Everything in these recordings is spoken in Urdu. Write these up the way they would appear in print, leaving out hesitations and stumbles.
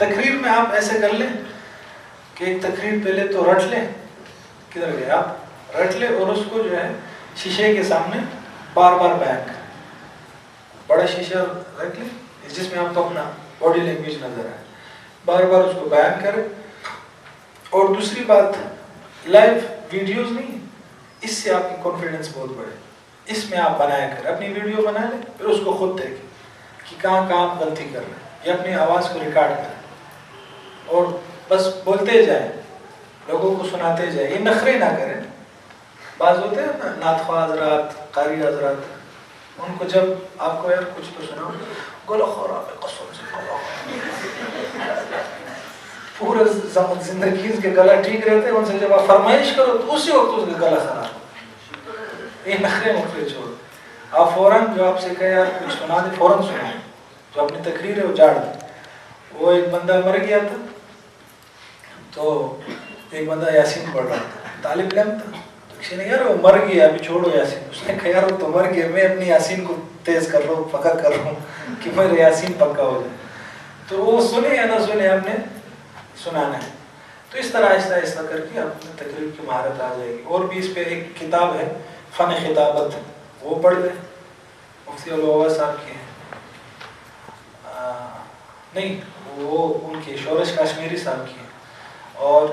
تقریر میں آپ ایسے کر لیں کہ ایک تقریر پہلے تو رٹ لیں، کدھر گئے آپ، رٹ لیں اور اس کو جو ہے شیشے کے سامنے بار بار بیان کریں، بڑا شیشہ رکھ لیں جس میں آپ کو اپنا باڈی لینگویج نظر آئے، بار بار اس کو بیان کریں۔ اور دوسری بات، لائیو ویڈیوز نہیں، اس سے آپ کی کانفیڈنس بہت بڑھے، اس میں آپ بنایا کریں، اپنی ویڈیو بنا لیں پھر اس کو خود دیکھیں کہ کہاں کہاں آپ غلطی کر رہے ہیں، یا اپنی آواز کو ریکارڈ کریں اور بس بولتے جائیں، لوگوں کو سناتے جائیں، یہ نخرے نہ کریں۔ بعض ہوتے ہیں نا نعت خواہ حضرات، قاری حضرات، ان کو جب آپ کو یار کچھ تو سناؤ، گلا خراب ہے قسم سے، پورے زندگی اس کے گلا ٹھیک رہتے ہیں، ان سے جب آپ فرمائش کرو تو اسی وقت اس کا گلا خراب۔ یہ نخرے مخرے چھوڑ، آپ فوراً جو آپ سے کہے یار کچھ سنا دے فوراً سنائیں، جو اپنی تقریر ہے وہ جاڑ دیں۔ وہ ایک بندہ مر گیا تھا تو ایک بندہ یاسین پڑھ رہا تھا، طالب علم تھا، کسی نے یار وہ مر گیا ابھی چھوڑو یاسین، اس نے کہا یار وہ تو مر گیا، میں اپنی یاسین کو تیز کر رہا ہوں، پکا کر رہا ہوں کہ میرا یاسین پکا ہو جائے۔ تو وہ سنے یا نہ سنے آپ نے سنانا ہے۔ تو اس طرح آہستہ آہستہ کر کے آپ میں تقریر کی مہارت آ جائے گی۔ اور بھی اس پہ ایک کتاب ہے فن خطابت، وہ پڑھ لیں، مفتی علوہ صاحب کی ہے، نہیں وہ ان کی شورش کاشمیری صاحب کی ہے۔ اور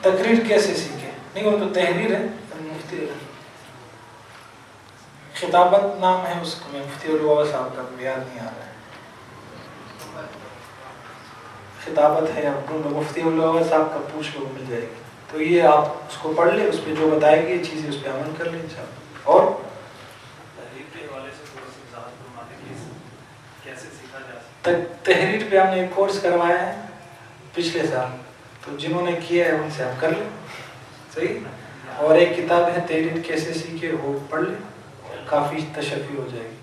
تقریر کیسے سیکھیں، نہیں وہ تو تحریر ہے، مفتی خطابت نام ہے اس کو، میں مفتی علوہ صاحب کا یاد نہیں آ رہا ہے، خطابت ہے، مفتی علوہ صاحب کا پوچھ لو مل جائے گی۔ تو یہ آپ اس کو پڑھ لیں، اس پہ جو بتائے گی یہ چیزیں اس پہ عمل کر لیں انشاءاللہ۔ اور تحریر پہ ہم نے ایک کورس کروایا ہے پچھلے سال، تو جنہوں نے کیا ہے ان سے آپ کر لیں، صحیح۔ اور ایک کتاب ہے تحریر کیسے سیکھے، وہ پڑھ لیں، کافی تشفی ہو جائے گی۔